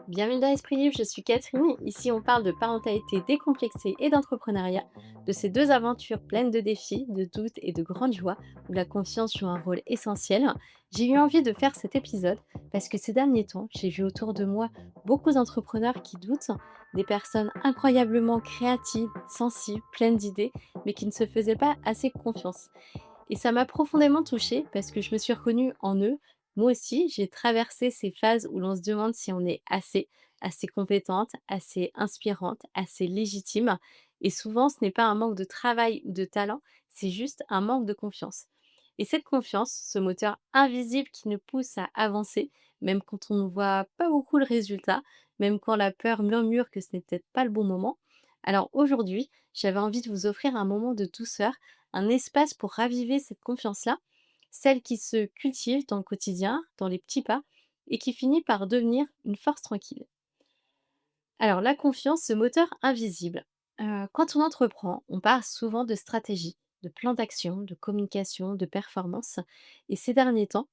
Bienvenue dans Esprit Libre, je suis Catherine. Ici, on parle de parentalité décomplexée et d'entrepreneuriat, de ces deux aventures pleines de défis, de doutes et de grandes joies, où la confiance joue un rôle essentiel. J'ai eu envie de faire cet épisode parce que ces derniers temps, j'ai vu autour de moi beaucoup d'entrepreneurs qui doutent, des personnes incroyablement créatives, sensibles, pleines d'idées, mais qui ne se faisaient pas assez confiance. Et ça m'a profondément touchée parce que je me suis reconnue en eux. Moi aussi, j'ai traversé ces phases où l'on se demande si on est assez compétente, assez inspirante, assez légitime. Et souvent, ce n'est pas un manque de travail ou de talent, c'est juste un manque de confiance. Et cette confiance, ce moteur invisible qui nous pousse à avancer, même quand on ne voit pas beaucoup le résultat, même quand la peur murmure que ce n'est peut-être pas le bon moment. Alors aujourd'hui, j'avais envie de vous offrir un moment de douceur, un espace pour raviver cette confiance-là, celle qui se cultive dans le quotidien, dans les petits pas, et qui finit par devenir une force tranquille. Alors la confiance, ce moteur invisible. Quand on entreprend, on parle souvent de stratégie, de plan d'action, de communication, de performance. Et ces derniers temps,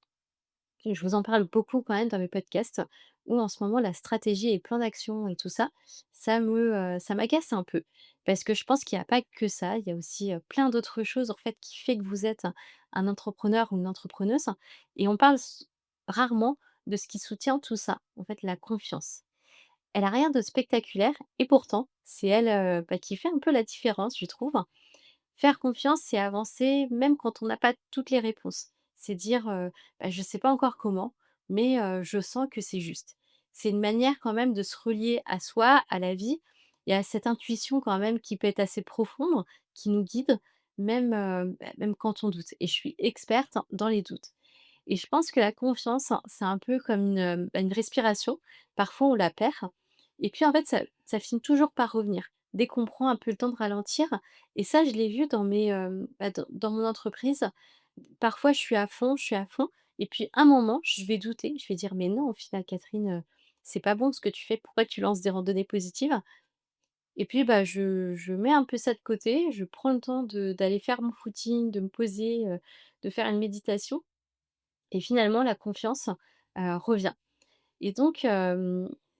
je vous en parle beaucoup quand même dans mes podcasts, où en ce moment la stratégie et plan d'action et tout ça, ça m'agace un peu. Parce que je pense qu'il y a pas que ça, il y a aussi, plein d'autres choses en fait qui fait que vous êtes un entrepreneur ou une entrepreneuse et on parle rarement de ce qui soutient tout ça, en fait la confiance. Elle a rien de spectaculaire et pourtant c'est elle, qui fait un peu la différence je trouve. Faire confiance, c'est avancer même quand on n'a pas toutes les réponses. C'est dire, «Je ne sais pas encore comment, mais je sens que c'est juste». C'est une manière quand même de se relier à soi, à la vie et à cette intuition quand même qui peut être assez profonde, qui nous guide même, même quand on doute et je suis experte dans les doutes et je pense que la confiance, hein, c'est un peu comme une respiration. Parfois on la perd et puis en fait ça finit toujours par revenir. Dès qu'on prend un peu le temps de ralentir et ça, je l'ai vu dans dans mon entreprise. Parfois, je suis à fond et puis un moment, je vais douter, je vais dire: «Mais non, au final, Catherine, c'est pas bon ce que tu fais. Pourquoi tu lances des randonnées positives?» Et puis, je mets un peu ça de côté, je prends le temps d'aller faire mon footing, de me poser, de faire une méditation et finalement la confiance, revient et donc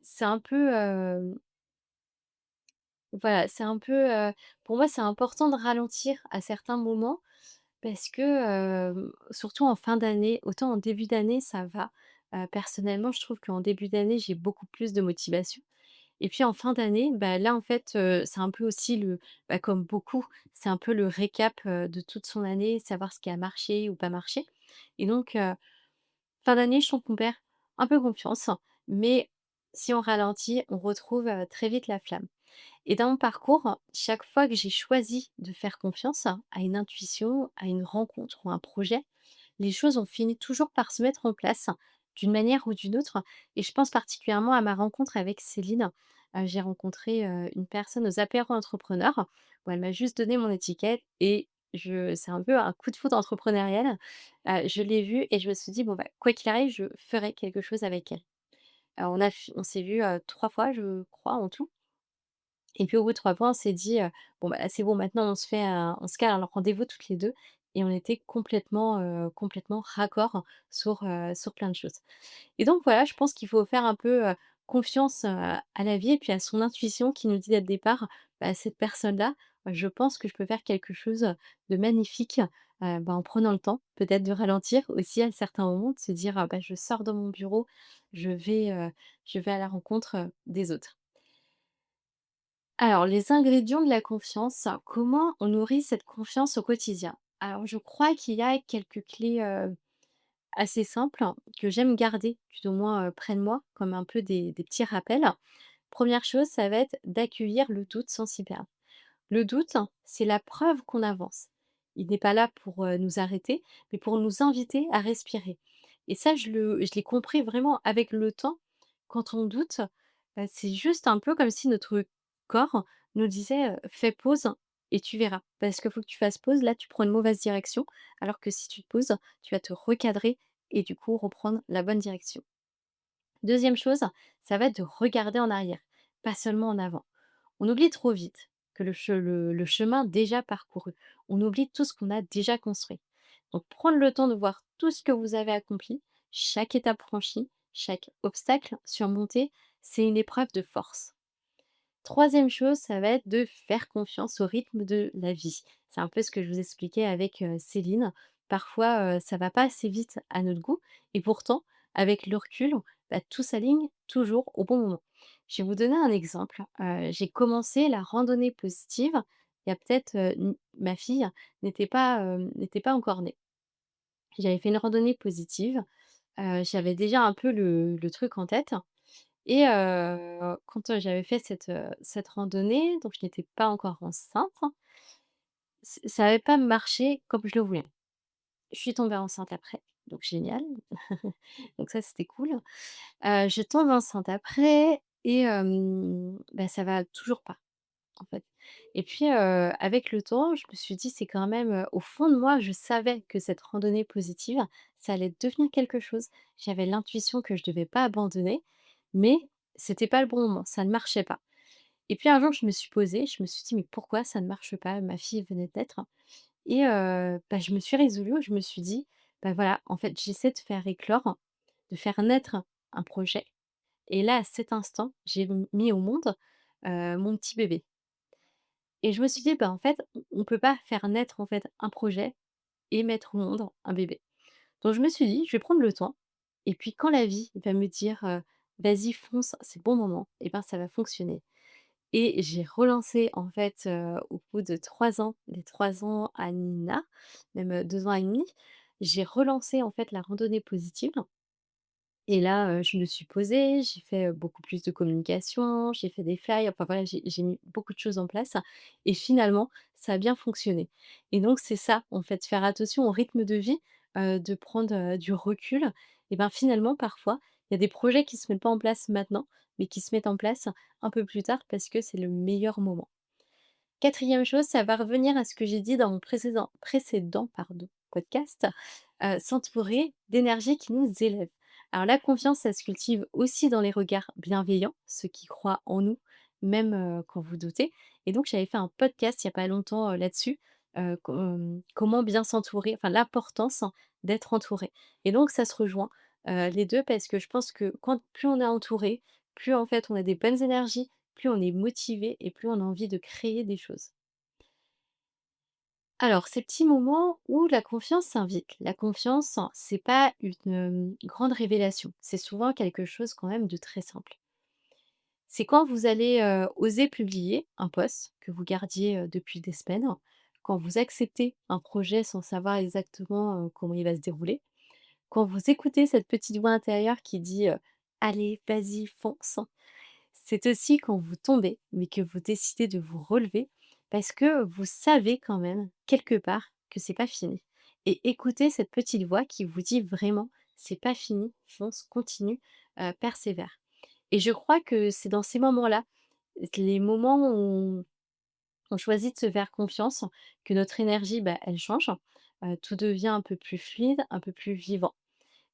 c'est un peu, voilà, c'est un peu, pour moi, c'est important de ralentir à certains moments parce que, surtout en fin d'année, autant en début d'année, ça va. Personnellement, je trouve qu'en début d'année, j'ai beaucoup plus de motivation et puis en fin d'année, là, en fait, c'est un peu aussi comme beaucoup, c'est un peu le récap, de toute son année, savoir ce qui a marché ou pas marché et donc fin d'année, je trouve qu'on perd un peu confiance, mais si on ralentit, on retrouve, très vite la flamme. Et dans mon parcours, chaque fois que j'ai choisi de faire confiance à une intuition, à une rencontre ou un projet, les choses ont fini toujours par se mettre en place d'une manière ou d'une autre. Et je pense particulièrement à ma rencontre avec Céline. J'ai rencontré une personne aux apéros entrepreneurs où elle m'a juste donné mon étiquette et c'est un peu un coup de foudre entrepreneurial. Je l'ai vue et je me suis dit, bon, quoi qu'il arrive, je ferai quelque chose avec elle. On s'est vu 3 fois, je crois, en tout. Et puis au bout de 3 mois, on s'est dit, «Bon, c'est bon maintenant on se cale un rendez-vous toutes les 2 et on était complètement raccord sur plein de choses. Et donc voilà, je pense qu'il faut faire un peu, confiance, à la vie et puis à son intuition qui nous dit dès le départ: «Cette personne-là, je pense que je peux faire quelque chose, de magnifique», en prenant le temps peut-être de ralentir aussi à certains moments, de se dire: Je sors de mon bureau, je vais, heu, je vais à la rencontre, des autres». Alors, les ingrédients de la confiance, comment on nourrit cette confiance au quotidien? Alors, je crois qu'il y a quelques clés assez simples que j'aime garder, tout au moins près de moi, comme un peu des petits rappels. Première chose, ça va être d'accueillir le doute sans s'y perdre. Le doute, c'est la preuve qu'on avance. Il n'est pas là pour nous arrêter, mais pour nous inviter à respirer. Et ça, je l'ai compris vraiment avec le temps. Quand on doute, c'est juste un peu comme si notre corps nous disait fais pause et tu verras. Parce qu'il faut que tu fasses pause. Là, tu prends une mauvaise direction. Alors que si tu te poses, tu vas te recadrer et du coup reprendre la bonne direction. Deuxième chose, ça va être de regarder en arrière, pas seulement en avant. On oublie trop vite que le chemin déjà parcouru. On oublie tout ce qu'on a déjà construit. Donc prendre le temps de voir tout ce que vous avez accompli, chaque étape franchie, chaque obstacle surmonté, c'est une épreuve de force. Troisième chose, ça va être de faire confiance au rythme de la vie. C'est un peu ce que je vous expliquais avec, Céline. Parfois, ça va pas assez vite à notre goût et pourtant, avec le recul, bah, tout s'aligne toujours au bon moment. Je vais vous donner un exemple. J'ai commencé la randonnée positive, il y a peut-être, n ma fille n'était pas encore née. J'avais fait une randonnée positive, j'avais déjà un peu le truc en tête et quand, j'avais fait cette randonnée, donc je n'étais pas encore enceinte, ça n'avait pas marché comme je le voulais. Je suis tombée enceinte après, donc génial. Donc ça, c'était cool. Je tombe enceinte après et bah, ça va toujours pas, en fait. Et puis, avec le temps, je me suis dit: «C'est quand même», au fond de moi, je savais que cette randonnée positive, ça allait devenir quelque chose. J'avais l'intuition que je devais pas abandonner, mais c'était pas le bon moment, ça ne marchait pas. Et puis un jour, je me suis posée, je me suis dit: «Mais pourquoi ça ne marche pas?» Ma fille venait de naître et bah, je me suis résolue, je me suis dit: «Bah, voilà, en fait, j'essaie de faire éclore, de faire naître un projet» et là, à cet instant, j'ai mis au monde, mon petit bébé. Et je me suis dit: «Bah, en fait, on peut pas faire naître, en fait, un projet et mettre au monde un bébé». Donc je me suis dit: «Je vais prendre le temps et puis quand la vie va me dire, "Vas-y fonce, c'est le bon moment" et ben, ça va fonctionner». Et j'ai relancé, en fait, au bout de 3 ans, les 3 ans à Nina, même, 2 ans et demi, j'ai relancé, en fait, la randonnée positive et là, je me suis posée, j'ai fait, beaucoup plus de communication, j'ai fait des flyers, enfin voilà, j'ai mis beaucoup de choses en place et finalement, ça a bien fonctionné et donc c'est ça, en fait, faire attention au rythme de vie, de prendre, du recul et ben, finalement, parfois, il y a des projets qui se mettent pas en place maintenant, mais qui se mettent en place un peu plus tard parce que c'est le meilleur moment. Quatrième chose, ça va revenir à ce que j'ai dit dans mon précédent pardon, podcast, s'entourer d'énergie qui nous élève. Alors la confiance, ça se cultive aussi dans les regards bienveillants, ceux qui croient en nous, même, quand vous doutez et donc j'avais fait un podcast il y a pas longtemps, là-dessus, comment bien s'entourer, enfin l'importance d'être entouré et donc ça se rejoint, les 2 parce que je pense que quand plus on est entouré, plus en fait on a des bonnes énergies, plus on est motivé et plus on a envie de créer des choses. Alors, ces petits moments où la confiance s'invite. La confiance, c'est pas une, grande révélation. C'est souvent quelque chose quand même de très simple. C'est quand vous allez, oser publier un post que vous gardiez, depuis des semaines, quand vous acceptez un projet sans savoir exactement, comment il va se dérouler, quand vous écoutez cette petite voix intérieure qui dit, «Allez, vas-y, fonce». C'est aussi quand vous tombez, mais que vous décidez de vous relever parce que vous savez quand même, quelque part, que c'est pas fini. Et écoutez cette petite voix qui vous dit vraiment: «C'est pas fini, fonce, continue, persévère». Et je crois que c'est dans ces moments-là, les moments où on choisit de se faire confiance, que notre énergie, bah, elle change, tout devient un peu plus fluide, un peu plus vivant.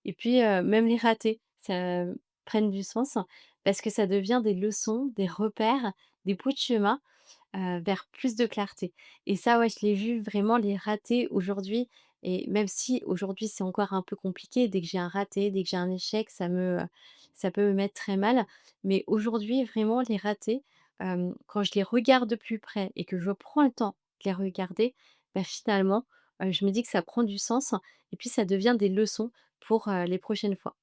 Et puis, même les ratés, ça prennent du sens parce que ça devient des leçons, des repères, des bouts de chemin, vers plus de clarté et ça, ouais, je l'ai vu vraiment les ratés aujourd'hui et même si aujourd'hui c'est encore un peu compliqué, dès que j'ai un raté, dès que j'ai un échec, ça peut me mettre très mal. Mais aujourd'hui, vraiment les ratés, quand je les regarde de plus près et que je prends le temps de les regarder, bah, finalement, je me dis que ça prend du sens et puis ça devient des leçons pour, les prochaines fois.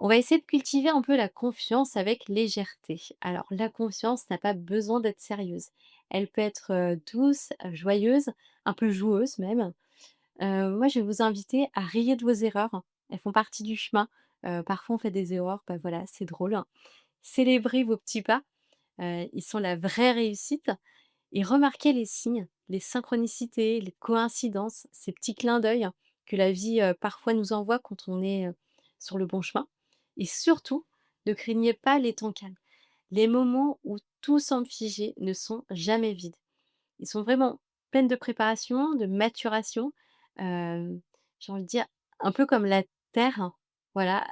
On va essayer de cultiver un peu la confiance avec légèreté. Alors, la confiance n'a pas besoin d'être sérieuse. Elle peut être douce, joyeuse, un peu joueuse même. Moi, je vais vous inviter à rire de vos erreurs. Elles font partie du chemin. Parfois, on fait des erreurs, bah voilà, c'est drôle. Célébrez vos petits pas, ils sont la vraie réussite. Et remarquez les signes, les synchronicités, les coïncidences, ces petits clins d'œil que la vie parfois nous envoie quand on est sur le bon chemin. Et surtout, ne craignez pas les temps calmes. Les moments où tout semble figé ne sont jamais vides. Ils sont vraiment pleins de préparation, de maturation. euh, j'ai envie de dire, un peu comme la terre. Hein. Voilà,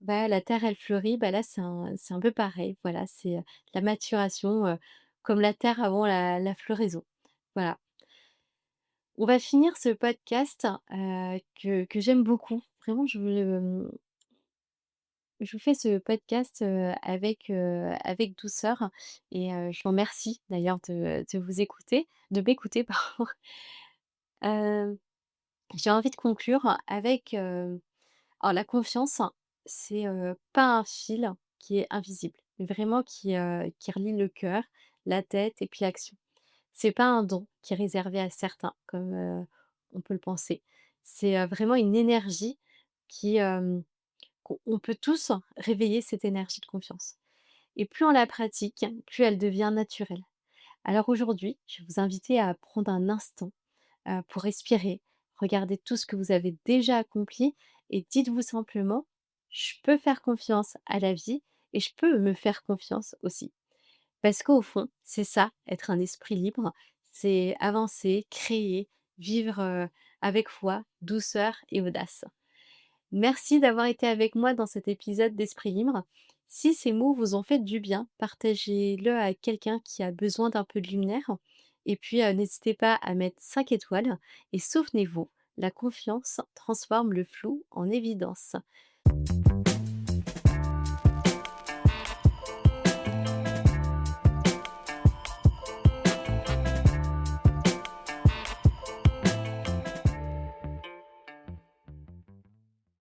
bah, la terre, elle fleurit. Bah, là, c'est un peu pareil. Voilà, c'est la maturation, comme la terre avant la floraison. Voilà. On va finir ce podcast que j'aime beaucoup. Vraiment, je vous fais ce podcast, avec douceur et je vous remercie d'ailleurs de vous écouter de m'écouter pardon. Heu, j'ai envie de conclure avec, alors la confiance, c'est, pas un fil qui est invisible, mais vraiment qui relie le cœur, la tête et puis l'action. C'est pas un don qui est réservé à certains comme, on peut le penser. C'est, vraiment une énergie qui, qu'on peut tous réveiller cette énergie de confiance et plus on la pratique, plus elle devient naturelle. Alors aujourd'hui, je vais vous inviter à prendre un instant, pour respirer, regardez tout ce que vous avez déjà accompli et dites-vous simplement: «Je peux faire confiance à la vie et je peux me faire confiance aussi». Parce qu'au fond, c'est ça, être un esprit libre, c'est avancer, créer, vivre, avec foi, douceur et audace. Merci d'avoir été avec moi dans cet épisode d'Esprit libre. Si ces mots vous ont fait du bien, partagez-le à quelqu'un qui a besoin d'un peu de lumière. Et puis, n'hésitez pas à mettre 5 étoiles. Et souvenez-vous, la confiance transforme le flou en évidence.